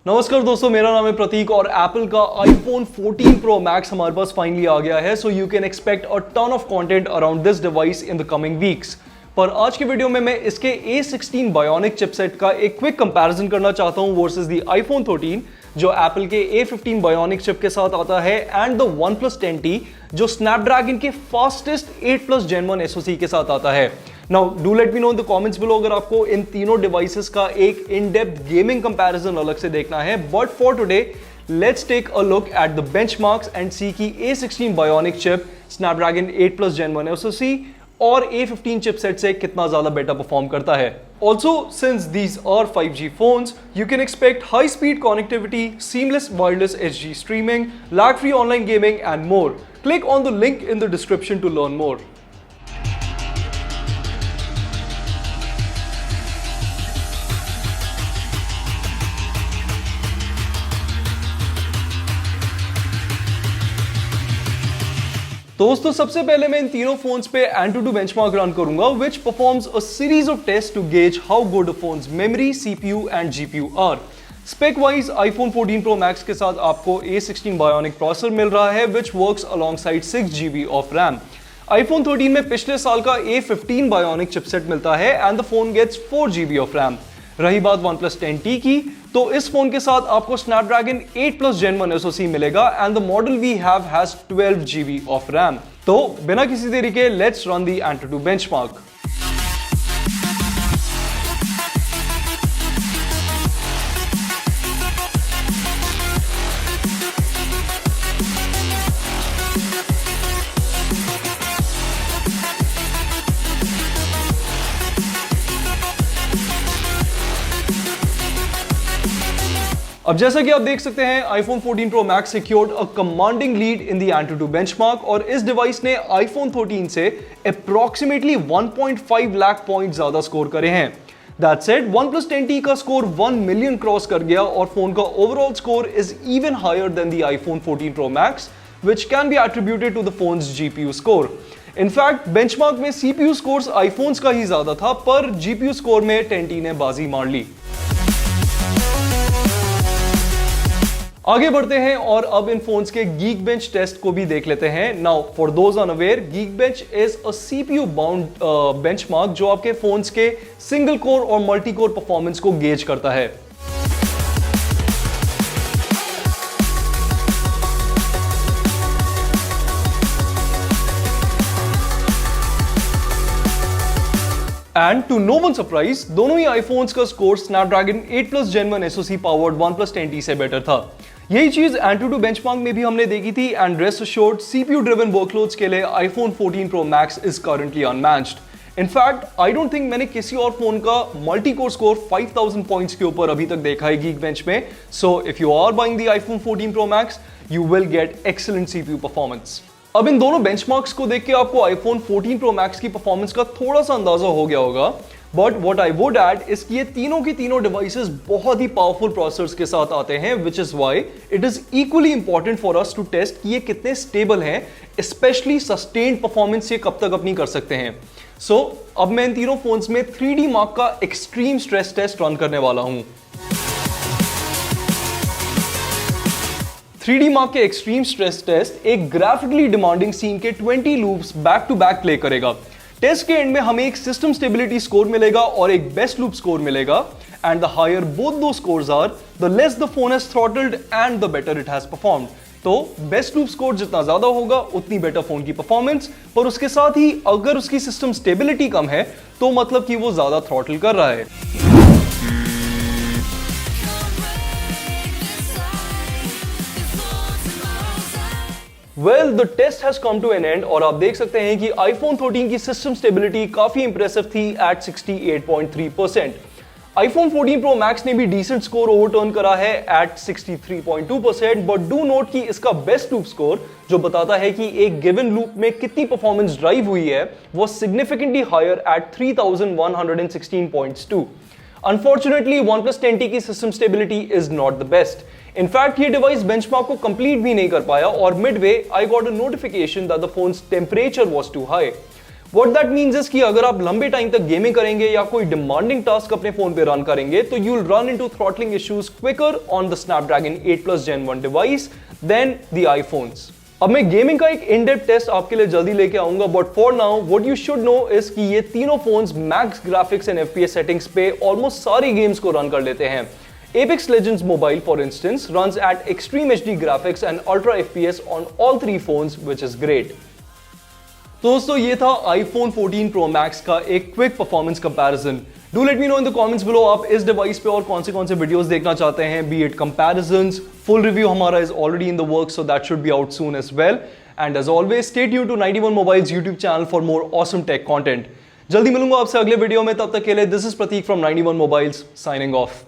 नमस्कार दोस्तों, मेरा नाम है प्रतीक और एप्पल का iPhone 14 Pro Max हमारे पास फाइनली आ गया है। So you can expect a ton of content around this device in the coming weeks. पर आज के वीडियो में मैं इसके A16 Bionic चिपसेट का एक क्विक कंपैरिजन करना चाहता हूं वर्सेस द iPhone 13 जो एप्पल के A15 Bionic चिप के साथ आता है एंड द OnePlus 10T जो स्नैपड्रैगन के फास्टेस्ट 8+ Gen 1 SoC के साथ आता है। Now do let me know in the comments below अगर आपको इन तीनों डिवाइसेस का एक इन डेप्थ गेमिंग कंपैरिजन अलग से देखना है। But for today let's take a look at the benchmarks and see कि A16 Bionic chip Snapdragon 8+ Gen 1 SoC और A15 चिपसेट से कितना ज्यादा बेटर परफॉर्म करता है। Also, since these are 5G phones, you can expect high-speed connectivity, seamless wireless HD streaming, lag-free online gaming, and more. Click on the link in the description to learn more. दोस्तों सबसे पहले मैं इन तीनों phones पे AnTuTu benchmark run करूंगा which performs a series of tests to gauge how good a phone's memory, CPU and GPU are. Spec wise iPhone 14 Pro Max के साथ आपको A16 Bionic प्रोसेसर मिल रहा है which works alongside 6GB of RAM. iPhone 13 में पिछले साल का A15 Bionic chipset मिलता है and the phone gets 4GB of RAM. रही बात OnePlus 10T की, तो इस फोन के साथ आपको Snapdragon 8+ Gen 1 SoC मिलेगा and the model we have has 12GB of RAM. तो बिना किसी देरी के let's run the AnTuTu benchmark. अब जैसा कि आप देख सकते हैं iPhone 14 Pro Max secured a commanding lead in the AnTuTu benchmark और इस डिवाइस ने iPhone 13 से approximately 1.5 लाख पॉइंट ज्यादा स्कोर करे हैं। That said, OnePlus 10T का स्कोर 1 मिलियन क्रॉस कर गया और फोन का overall score is even higher than the iPhone 14 Pro Max, which can be attributed to the phone's GPU score. In fact, benchmark में CPU scores iPhones का ही ज्यादा था, पर GPU स्कोर में 10T ने बाजी मार ली। आगे बढ़ते हैं और अब इन फोन्स के Geekbench टेस्ट को भी देख लेते हैं। Now for those unaware, Geekbench is a CPU bound benchmark जो आपके फोन्स के सिंगल कोर और मल्टी कोर परफॉर्मेंस को गेज करता है। And to no one surprise, दोनों ही आईफोन्स का score Snapdragon 8+ Gen 1 SoC powered OnePlus 10T से बेटर था। यही चीज AnTuTu बेंचमार्क में भी हमने देखी थी and rest assured CPU driven workloads के लिए iPhone 14 Pro Max is currently unmatched. In fact I don't think मैंने किसी और फोन का मल्टी कोर स्कोर 5000 पॉइंट्स के ऊपर अभी तक देखा है Geekbench में। So if you are buying the iPhone 14 Pro Max, you will get excellent CPU performance. अब इन दोनों बेंचमार्क्स को देख के आपको iPhone 14 Pro Max की परफॉर्मेंस का थोड़ा सा अंदाजा हो गया होगा, but what I would add is कि ये तीनों की तीनों डिवाइसेस बहुत ही पावरफुल प्रोसेसर्स के साथ आते हैं, which is why it is equally important for us to test कि ये कितने स्टेबल हैं, स्पेशली सस्टेन्ड परफॉर्मेंस ये कब तक अपनी कर सकते हैं। सो अब मैं इन तीनों फोन्स में 3D मार्क का एक्सट्रीम स्ट्रेस टेस्ट रन करने वाला हूं। 3D मार्क के एक्सट्रीम स्ट्रेस टेस्ट एक ग्राफिकली डिमांडिंग सीन के 20 loops back to back play करेगा। टेस्ट के एंड में हमें एक सिस्टम स्टेबिलिटी स्कोर मिलेगा और एक बेस्ट लूप स्कोर मिलेगा एंड द हायर बोथ दो scores are, the less the phone has throttled and the better it has performed. तो बेस्ट लूप स्कोर जितना ज्यादा होगा उतनी बेटर फोन की परफॉर्मेंस, पर उसके साथ ही अगर उसकी सिस्टम स्टेबिलिटी कम है तो मतलब कि वो ज्यादा थ्रॉटल कर रहा है। Well the test has come to an end और आप देख सकते हैं कि iPhone 13 की सिस्टम स्टेबिलिटी काफी इंप्रेसिव थी एट 68.3%। iPhone 14 Pro Max ने भी डिसेंट स्कोर ओवरटर्न करा है एट 63.2%, बट डू नोट कि इसका बेस्ट लूप स्कोर जो बताता है कि एक गिवन लूप में कितनी परफॉर्मेंस ड्राइव हुई है वो significantly higher at 3116.2। Unfortunately OnePlus 10T की system stability is not the best. In fact ये डिवाइस बेंचमार्क को कंप्लीट भी नहीं कर पाया और midway I got a notification that the phone's temperature was too high. What that means is कि अगर आप लंबे टाइम तक गेमिंग करेंगे या कोई डिमांडिंग टास्क अपने फोन पे रन करेंगे तो you'll run into throttling issues quicker on the Snapdragon 8 Plus Gen 1 device than the iPhones. अब मैं गेमिंग का एक इन डेप्थ टेस्ट आपके लिए जल्दी लेके आऊंगा, but for now what you should know is कि ये तीनों phones max graphics and FPS settings पे ऑलमोस्ट सारी गेम्स को रन कर लेते हैं. Apex Legends Mobile, for instance, runs at extreme HD graphics and ultra FPS on all three phones, which is great. तो दोस्तों ये था iPhone 14 Pro Max का एक quick performance comparison. Do let me know in the comments below आप इस device पे और कौन से वीडियोस देखना चाहते हैं, be it comparisons. Full review हमारा is already in the work, so that should be out soon as well. And as always stay tuned to 91 mobiles YouTube channel for more awesome tech content. जल्दी मिलूंगा आपसे अगले video में, तब तक के लिए this is Prateek from 91 mobiles signing of.